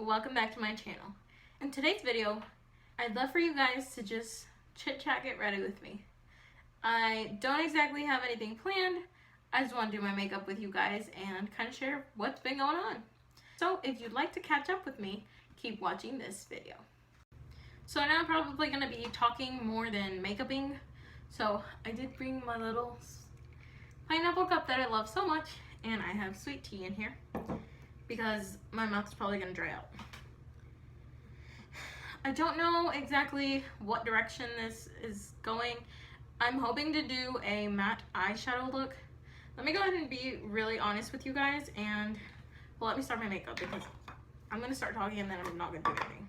welcome back to my channel. In today's video, I'd love for you guys to just chit chat, get ready with me. I don't exactly have anything planned. I just want to do my makeup with you guys and kind of share what's been going on. So if you'd like to catch up with me, keep watching this video. So now I'm probably going to be talking more than makeuping. So I did bring my little pineapple cup that I love so much, and I have sweet tea in here because my mouth is probably going to dry out. I don't know exactly what direction this is going. I'm hoping to do a matte eyeshadow look. Let me go ahead and be really honest with you guys, and well, let me start my makeup because I'm going to start talking and then I'm not going to do anything.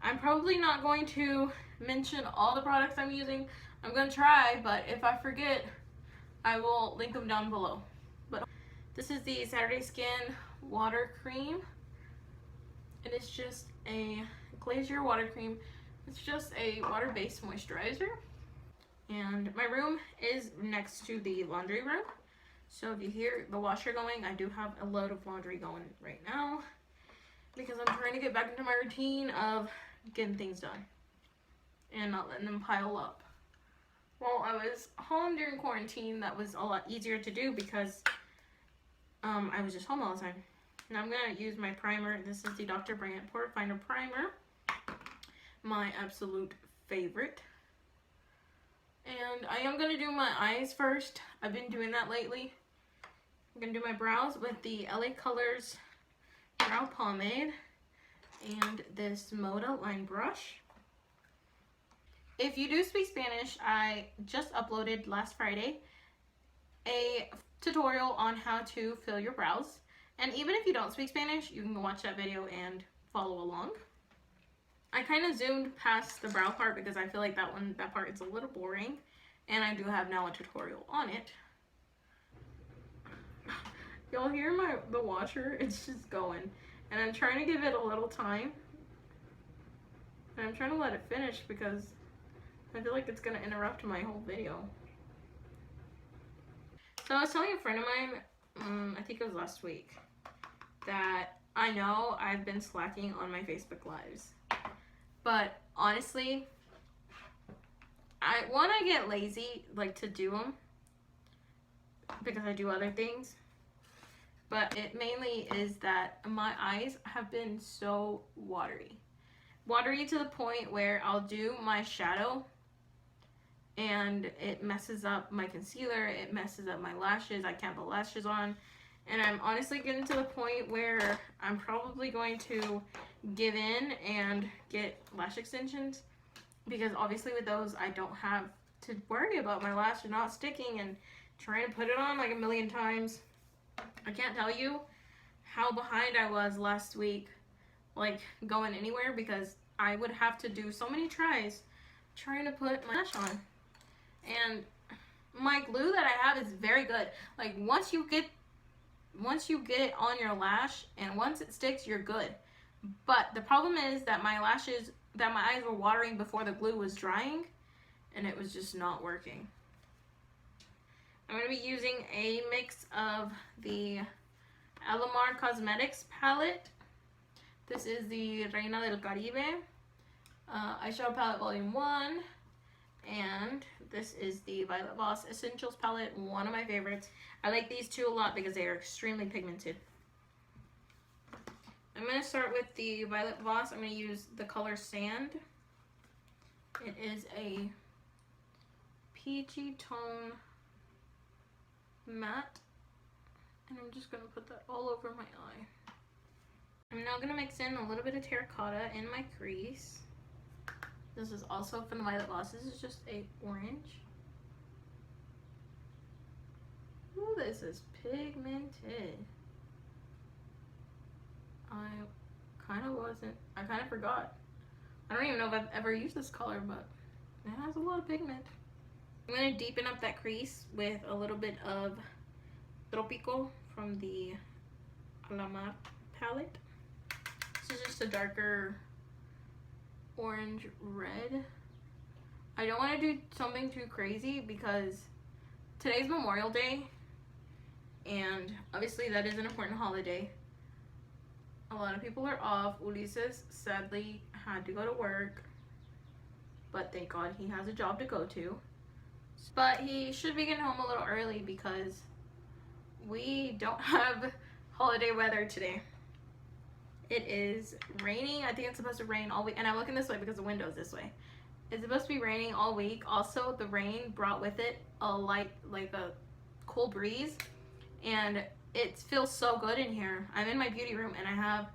I'm probably not going to mention all the products I'm using. I'm going to try, but if I forget, I will link them down below. But this is the Saturday Skin Water Cream. It is just a glazier water cream. It's just a water-based moisturizer. And my room is next to the laundry room. So if you hear the washer going, I do have a load of laundry going right now because I'm trying to get back into my routine of getting things done and not letting them pile up. While I was home during quarantine, that was a lot easier to do because I was just home all the time. Now I'm going to use my primer. This is the Dr. Brandt Pore Finder Primer. My absolute favorite. And I am going to do my eyes first. I've been doing that lately. I'm going to do my brows with the LA Colors Brow Pomade and this Moda line brush. If you do speak Spanish, I just uploaded last Friday a tutorial on how to fill your brows. And even if you don't speak Spanish, you can watch that video and follow along. I kind of zoomed past the brow part because I feel like that part is a little boring. And I do have now a tutorial on it. Y'all hear the washer? It's just going. And I'm trying to give it a little time. And I'm trying to let it finish because I feel like it's going to interrupt my whole video. So I was telling a friend of mine, I think it was last week, that I know I've been slacking on my Facebook Lives. But honestly, I get lazy to do them because I do other things. But it mainly is that my eyes have been so watery. Watery to the point where I'll do my shadow and it messes up my concealer, it messes up my lashes, I can't put lashes on. And I'm honestly getting to the point where I'm probably going to give in and get lash extensions. Because obviously with those, I don't have to worry about my lashes not sticking and trying to put it on like a million times. I can't tell you how behind I was last week, going anywhere, because I would have to do so many tries trying to put my lash on. And my glue that I have is very good. Once you get it on your lash and once it sticks, you're good. But the problem is that my eyes were watering before the glue was drying, and it was just not working. I'm going to be using a mix of the Alamar Cosmetics palette. This is the Reina del Caribe eyeshadow palette volume 1. And this is the Violet Voss Essentials palette, one of my favorites. I like these two a lot because they are extremely pigmented. I'm going to start with the Violet Voss. I'm going to use the color Sand. It is a peachy tone matte. And I'm just going to put that all over my eye. I'm now going to mix in a little bit of terracotta in my crease. This is also from the Violet Voss. This is just a orange. Ooh, this is pigmented. I kind of forgot. I don't even know if I've ever used this color, but it has a lot of pigment. I'm going to deepen up that crease with a little bit of Tropico from the Alamar palette. This is just a darker orange red. I don't want to do something too crazy because today's Memorial Day, and obviously that is an important holiday. A lot of people are off. Ulises sadly had to go to work, but thank God he has a job to go to. But he should be getting home a little early because we don't have holiday weather today. It is raining. I think it's supposed to rain all week, and I'm looking this way because the window's this way. It's supposed to be raining all week. Also, the rain brought with it a light, like a cool breeze, and it feels so good in here. I'm in my beauty room, and I have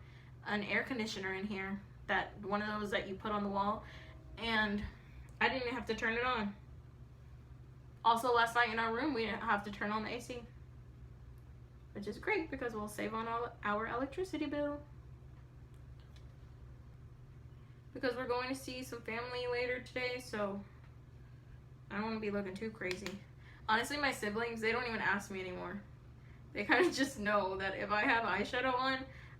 an air conditioner in here, that one of those that you put on the wall, and I didn't even have to turn it on. Also, last night in our room, we didn't have to turn on the AC, which is great because we'll save on our electricity bill. Because we're going to see some family later today, so I don't want to be looking too crazy. Honestly, my siblings, they don't even ask me anymore. They kind of just know that if I have eyeshadow on,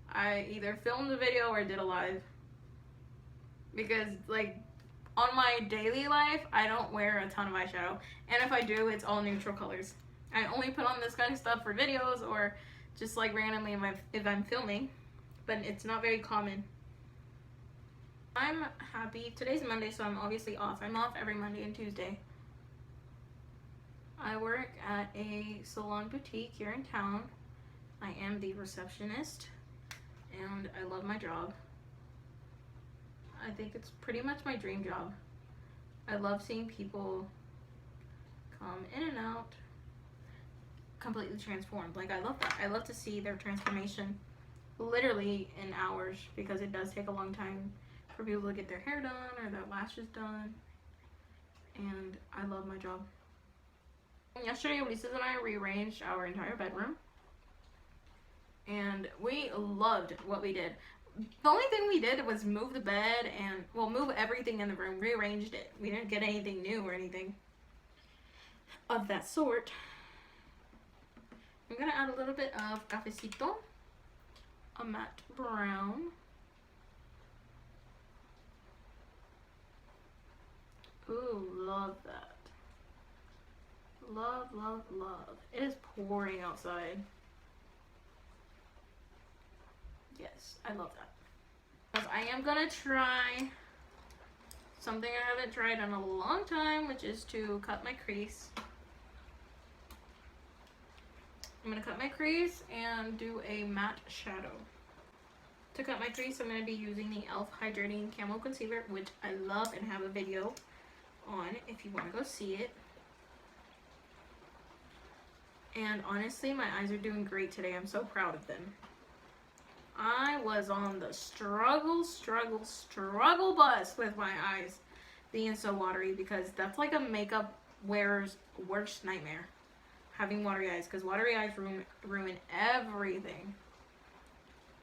I either filmed the video or did a live. Because, like, on my daily life, I don't wear a ton of eyeshadow. And if I do, it's all neutral colors. I only put on this kind of stuff for videos or just, like, randomly if I'm filming. But it's not very common. I'm happy. Today's Monday, so I'm obviously off. I'm off every Monday and Tuesday. I work at a salon boutique here in town. I am the receptionist, and I love my job. I think it's pretty much my dream job. I love seeing people come in and out completely transformed. Like, I love that. I love to see their transformation literally in hours, because it does take a long time for people to get their hair done or their lashes done, and I love my job. Yesterday, Ulises and I rearranged our entire bedroom, and we loved what we did. The only thing we did was move the bed and, well, move everything in the room, rearranged it. We didn't get anything new or anything of that sort. I'm gonna add a little bit of cafecito, a matte brown. Ooh, love that. Love, love, love. It is pouring outside. Yes, I love that. Because I am gonna try something I haven't tried in a long time, which is to cut my crease. I'm gonna cut my crease and do a matte shadow. To cut my crease, I'm gonna be using the e.l.f. Hydrating Camo Concealer, which I love and have a video on if you want to go see it. And honestly, my eyes are doing great today. I'm so proud of them. I was on the struggle bus with my eyes being so watery, because that's like a makeup wearer's worst nightmare, having watery eyes, because watery eyes ruin everything.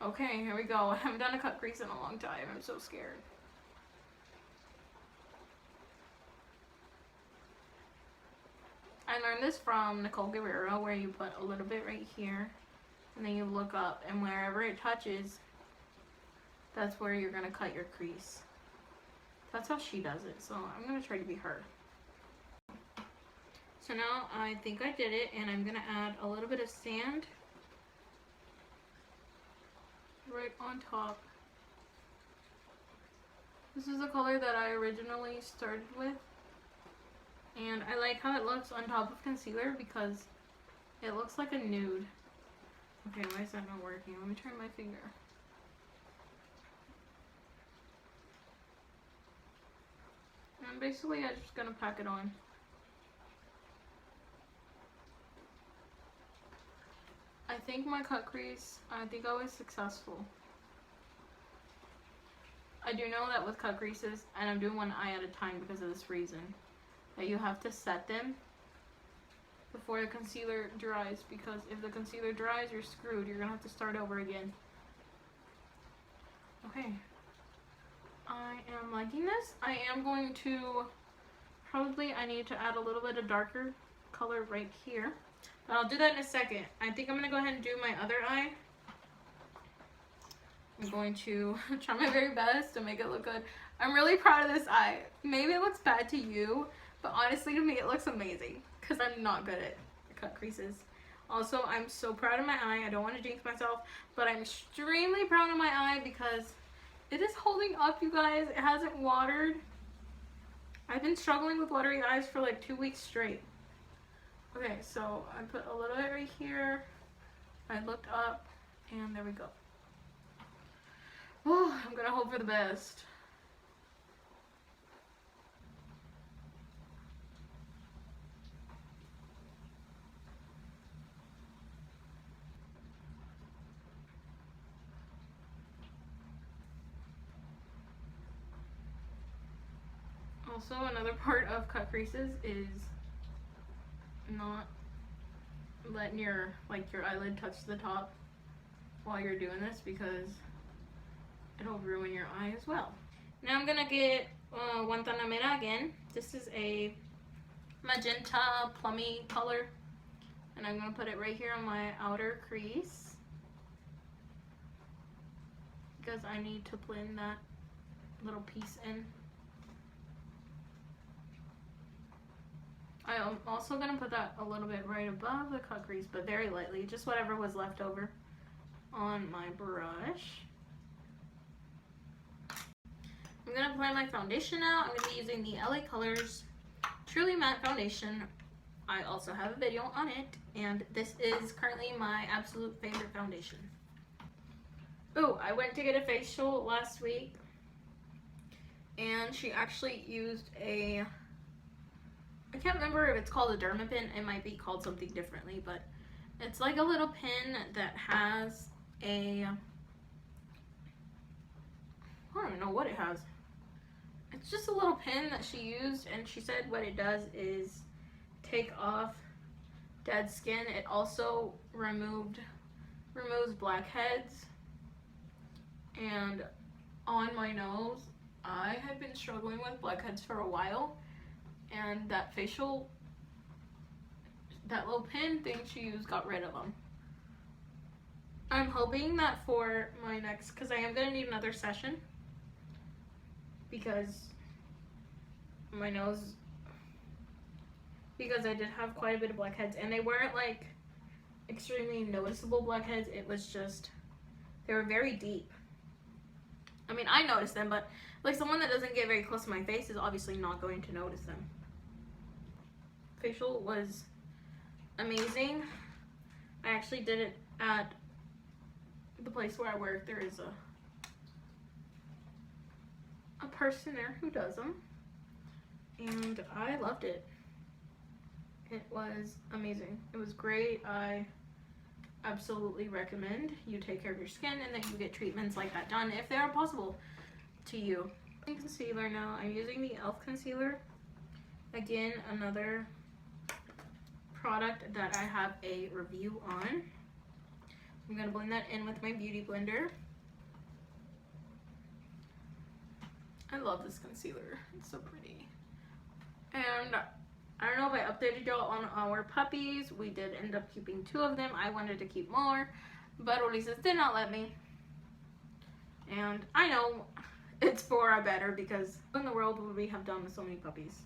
Okay, here we go. I haven't done a cut crease in a long time. I'm so scared. I learned this from Nicole Guerrero, where you put a little bit right here, and then you look up, and wherever it touches, that's where you're going to cut your crease. That's how she does it, so I'm going to try to be her. So now I think I did it, and I'm going to add a little bit of sand right on top. This is the color that I originally started with. And I like how it looks on top of concealer because it looks like a nude. Okay, why is that not working? Let me try my finger. And basically I'm just gonna pack it on. I think my cut crease, I think I was successful. I do know that with cut creases, and I'm doing one eye at a time because of this reason, that you have to set them before the concealer dries, because if the concealer dries, you're screwed. You're gonna have to start over again. Okay. I am liking this. I am going to, probably I need to add a little bit of darker color right here. But I'll do that in a second. I think I'm gonna go ahead and do my other eye. I'm going to try my very best to make it look good. I'm really proud of this eye. Maybe it looks bad to you, but honestly to me it looks amazing because I'm not good at cut creases. Also, I'm so proud of my eye. I don't want to jinx myself, but I'm extremely proud of my eye because it is holding up, you guys. It hasn't watered. I've been struggling with watery eyes for like 2 weeks straight. Okay, so I put a little bit right here. I looked up, and there we go. Oh, I'm gonna hope for the best. Also, another part of cut creases is not letting your eyelid touch the top while you're doing this, because it'll ruin your eye as well. Now I'm gonna get Guantanamera again. This is a magenta plummy color, and I'm gonna put it right here on my outer crease because I need to blend that little piece in. I'm also gonna put that a little bit right above the cut crease, but very lightly, just whatever was left over on my brush. I'm gonna apply my foundation now. I'm gonna be using the LA Colors Truly Matte Foundation. I also have a video on it, and this is currently my absolute favorite foundation. Oh, I went to get a facial last week, and she actually used a, I can't remember if it's called a derma pin. It might be called something differently, but it's like a little pin that has a, I don't know what it has. It's just a little pin that she used, and she said what it does is take off dead skin. It also removes blackheads. And on my nose, I had been struggling with blackheads for a while, and that facial, that little pin thing she used got rid of them. I'm hoping that for my next, because I am going to need another session, because my nose, because I did have quite a bit of blackheads, and they weren't like extremely noticeable blackheads. It was just, they were very deep. I mean, I noticed them, but like someone that doesn't get very close to my face is obviously not going to notice them. Facial was amazing. I actually did it at the place where I work. There is a person there who does them, and I loved it. It was amazing. It was great. I absolutely recommend you take care of your skin and that you get treatments like that done if they are possible to you. Concealer now. I'm using the e.l.f. concealer. Again, another product that I have a review on. I'm going to blend that in with my beauty blender. I love this concealer. It's so pretty. And I don't know if I updated y'all on our puppies. We did end up keeping 2 of them. I wanted to keep more, but Ulises did not let me. And I know it's for our better, because what in the world would we have done with so many puppies?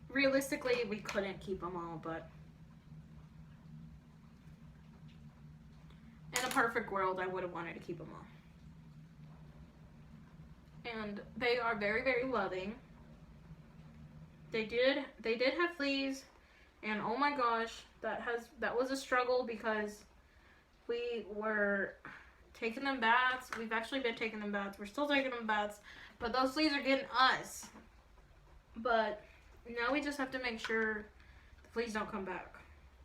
Realistically, we couldn't keep them all, but in a perfect world, I would have wanted to keep them all. And they are very, very loving. They did have fleas, and oh my gosh, that was a struggle, because we were taking them baths. We've actually been taking them baths. We're still taking them baths, but those fleas are getting us. But now we just have to make sure the fleas don't come back,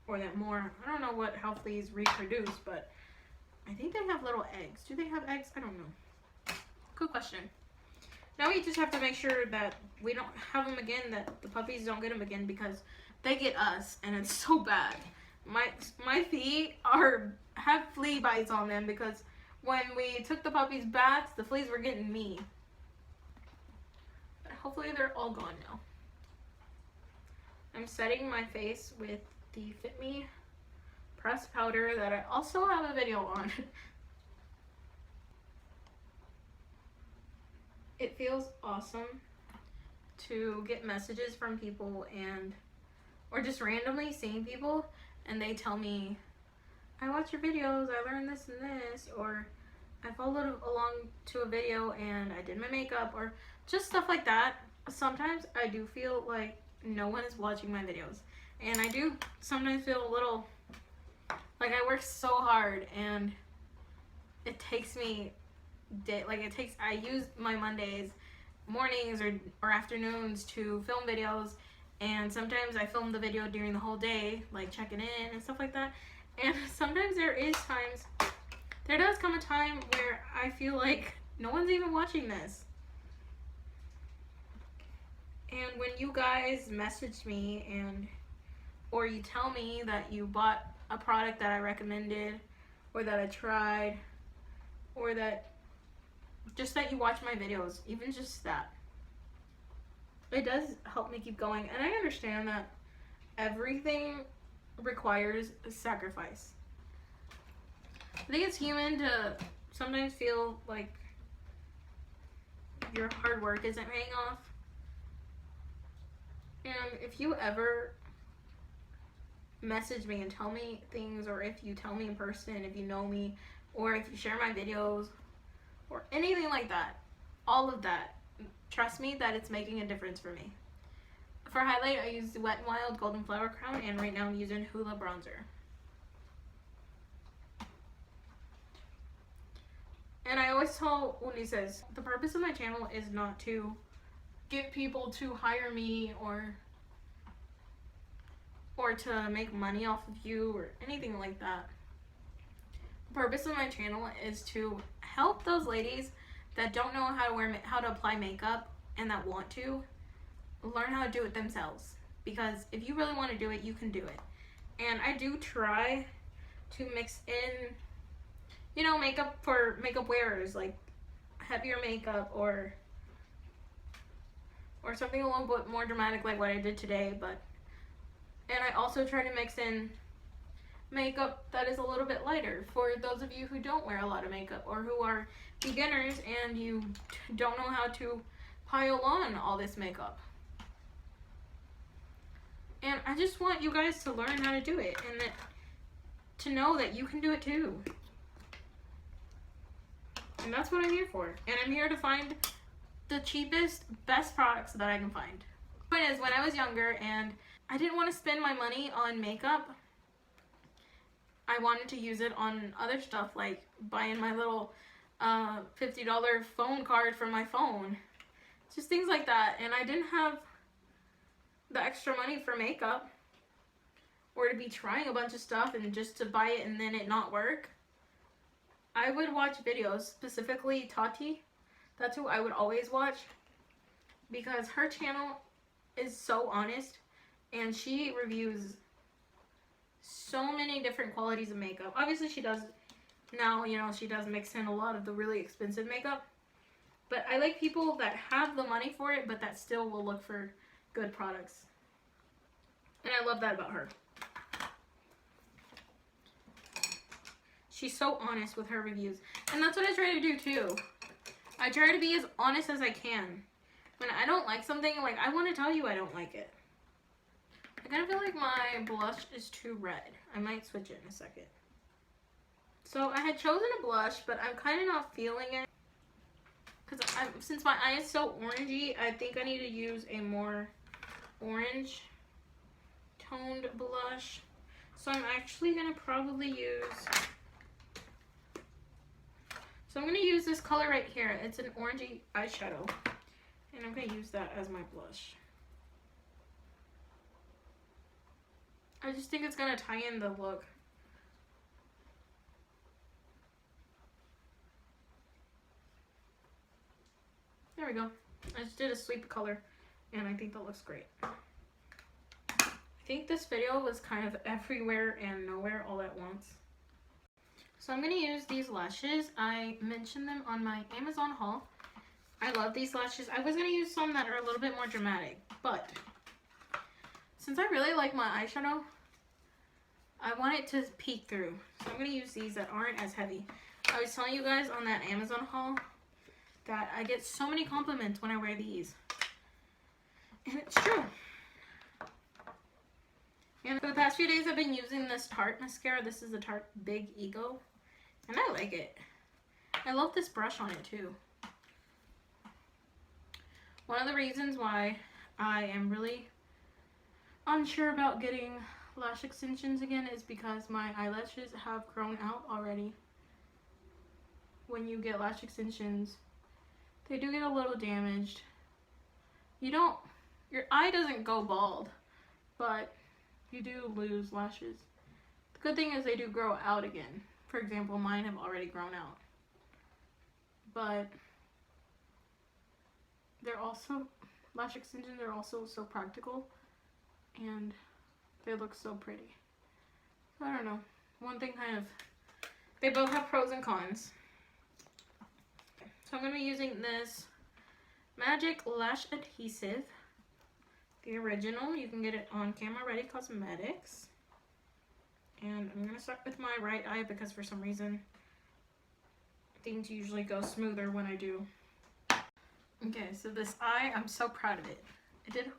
or that more. I don't know how fleas reproduce, but I think they have little eggs. Do they have eggs? I don't know. Good question. Now we just have to make sure that we don't have them again, that the puppies don't get them again, because they get us, and it's so bad. My feet have flea bites on them, because when we took the puppies' baths, the fleas were getting me. But hopefully they're all gone now. I'm setting my face with the Fit Me pressed powder that I also have a video on. It feels awesome to get messages from people or just randomly seeing people and they tell me, I watch your videos, I learned this and this, or I followed along to a video and I did my makeup, or just stuff like that. Sometimes I do feel like no one is watching my videos, and I do sometimes feel a little like I work so hard and it takes me I use my Mondays mornings or afternoons to film videos, and sometimes I film the video during the whole day, like checking in and stuff like that. And sometimes there does come a time where I feel like no one's even watching this. And when you guys message me or you tell me that you bought a product that I recommended or that I tried, or that you watch my videos, even just that, it does help me keep going. And I understand that everything requires a sacrifice. I think it's human to sometimes feel like your hard work isn't paying off. And if you ever message me and tell me things, or if you tell me in person, if you know me, or if you share my videos or anything like that, all of that, trust me that it's making a difference for me. For highlight, I use Wet n Wild Golden Flower Crown, and right now I'm using Hoola Bronzer. And I always tell Wendy, says, the purpose of my channel is not to get people to hire me or to make money off of you or anything like that. The purpose of my channel is to help those ladies that don't know how to apply makeup and that want to learn how to do it themselves. Because if you really want to do it, you can do it. And I do try to mix in, you know, makeup for makeup wearers, like heavier makeup or something a little bit more dramatic like what I did today. And I also try to mix in makeup that is a little bit lighter for those of you who don't wear a lot of makeup or who are beginners and you don't know how to pile on all this makeup. And I just want you guys to learn how to do it, and to know that you can do it too. And that's what I'm here for. And I'm here to find the cheapest, best products that I can find. The point is, when I was younger and I didn't want to spend my money on makeup, I wanted to use it on other stuff, like buying my little $50 phone card for my phone. Just things like that. And I didn't have the extra money for makeup, or to be trying a bunch of stuff and just to buy it and then it not work. I would watch videos, specifically Tati. That's who I would always watch, because her channel is so honest and she reviews so many different qualities of makeup. Obviously she does now, you know, she does mix in a lot of the really expensive makeup, but I like people that have the money for it but that still will look for good products. And I love that about her. She's so honest with her reviews. And that's what I try to do too. I try to be as honest as I can. When I don't like something, like, I want to tell you I don't like it. I kind of feel like my blush is too red. I might switch it in a second. So I had chosen a blush, but I'm kind of not feeling it. Because since my eye is so orangey, I think I need to use a more orange toned blush. So I'm actually going to probably use... So I'm going to use this color right here. It's an orangey eyeshadow. And I'm going to use that as my blush. I just think it's going to tie in the look. There we go. I just did a sweep color, and I think that looks great. I think this video was kind of everywhere and nowhere all at once. So I'm going to use these lashes. I mentioned them on my Amazon haul. I love these lashes. I was going to use some that are a little bit more dramatic, but since I really like my eyeshadow, I want it to peek through. So I'm going to use these that aren't as heavy. I was telling you guys on that Amazon haul that I get so many compliments when I wear these. And it's true. And for the past few days, I've been using this Tarte mascara. This is the Tarte Big Ego. And I like it. I love this brush on it too. One of the reasons why I am really unsure about getting lash extensions again is because my eyelashes have grown out already. When you get lash extensions, they do get a little damaged. Your eye doesn't go bald, but you do lose lashes. The good thing is they do grow out again. For example, mine have already grown out. But lash extensions are also so practical and they look so pretty. So I don't know. They both have pros and cons. So I'm going to be using this Magic Lash Adhesive. The original. You can get it on Camera Ready Cosmetics. And I'm going to start with my right eye because for some reason things usually go smoother when I do. Okay, so this eye, I'm so proud of it. It did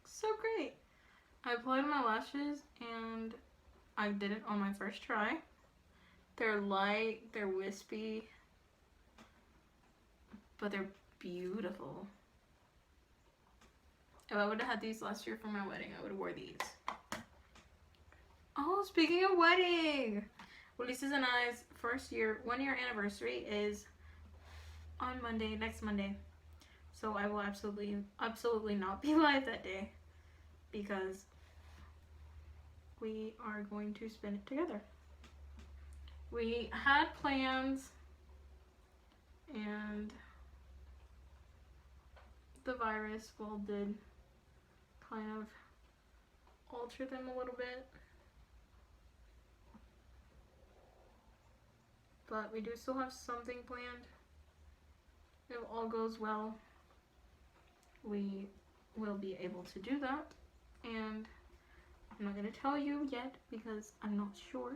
so great. I applied my lashes and I did it on my first try. They're light, they're wispy, but they're beautiful. If I would have had these last year for my wedding, I would have wore these. Oh, speaking of wedding, Ulises and I's 1 year anniversary is on Monday, next Monday. So I will absolutely not be live that day because we are going to spend it together. We had plans and the virus did kind of alter them a little bit. But we do still have something planned. If all goes well, we will be able to do that. And I'm not going to tell you yet because I'm not sure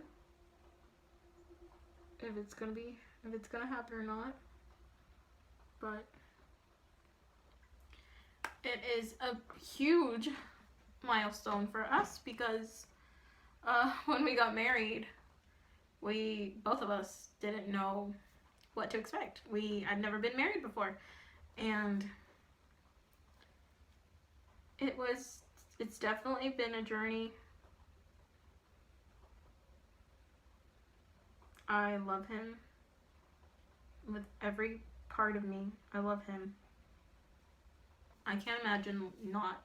if it's going to happen or not. But it is a huge milestone for us because when we got married, both of us didn't know what to expect. I'd never been married before, and it's definitely been a journey. I love him with every part of me. I love him. I can't imagine not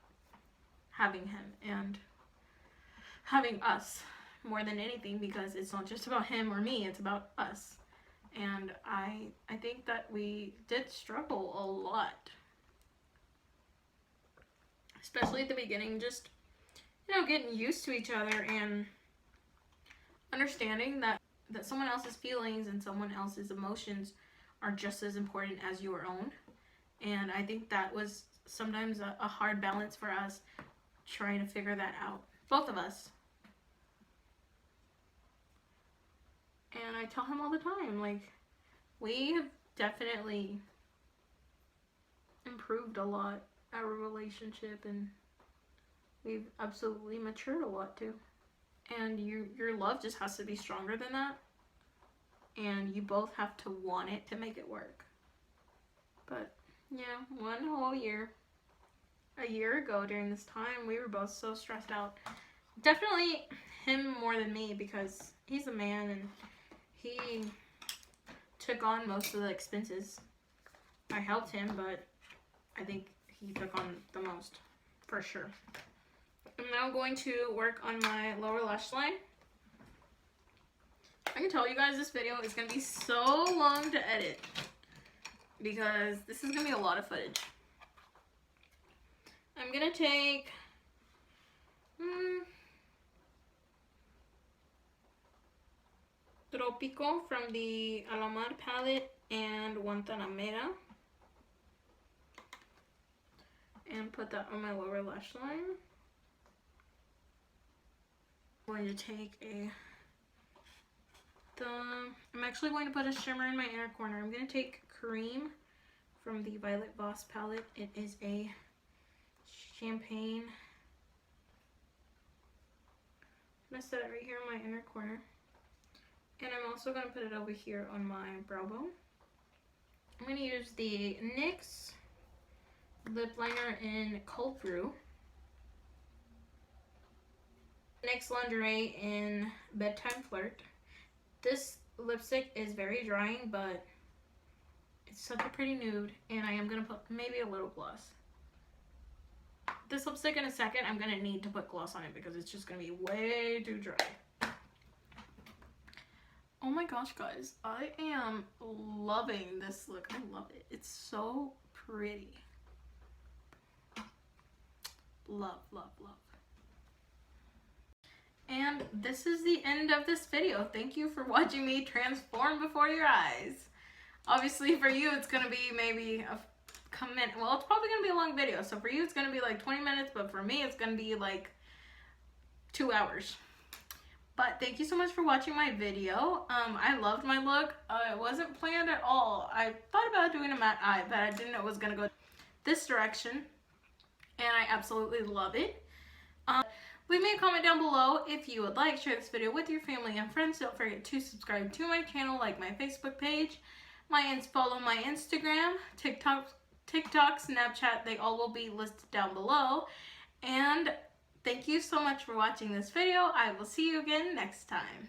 having him and having us more than anything, because it's not just about him or me, it's about us. And I think that we did struggle a lot, especially at the beginning, just getting used to each other and understanding that someone else's feelings and someone else's emotions are just as important as your own. And I think that was sometimes a hard balance for us, trying to figure that out, both of us. And I tell him all the time, like, we have definitely improved a lot, our relationship, and we've absolutely matured a lot too. And your love just has to be stronger than that, and you both have to want it to make it work. But yeah, 1 whole year, a year ago during this time, we were both so stressed out. Definitely him more than me, because he's a man and he took on most of the expenses. I helped him, but I think he took on the most, for sure. I'm now going to work on my lower lash line. I can tell you guys this video is going to be so long to edit because this is going to be a lot of footage. I'm going to take Tropico from the Alamar palette and Guantanamera and put that on my lower lash line. I'm going to take I'm actually going to put a shimmer in my inner corner. I'm going to take Cream from the Violet Voss palette. It is a champagne I'm going to set it right here in my inner corner. And I'm also going to put it over here on my brow bone. I'm going to use the NYX lip liner in Cold Brew. NYX Lingerie in Bedtime Flirt. This lipstick is very drying, but it's such a pretty nude, and I am going to put maybe a little gloss. This lipstick in a second, I'm going to need to put gloss on it because it's just going to be way too dry. Oh my gosh, guys, I am loving this look. I love it. It's so pretty. Love, love, love. And this is the end of this video. Thank you for watching me transform before your eyes. Obviously for you it's gonna be maybe a comment. Well, it's probably gonna be a long video. So for you it's gonna be like 20 minutes, but for me it's gonna be like 2 hours. But thank you so much for watching my video. I loved my look. It wasn't planned at all. I thought about doing a matte eye, but I didn't know it was gonna go this direction. And I absolutely love it. Leave me a comment down below if you would like. Share this video with your family and friends. Don't forget to subscribe to my channel, like my Facebook page, follow my Instagram, TikTok, Snapchat. They all will be listed down below. And thank you so much for watching this video. I will see you again next time.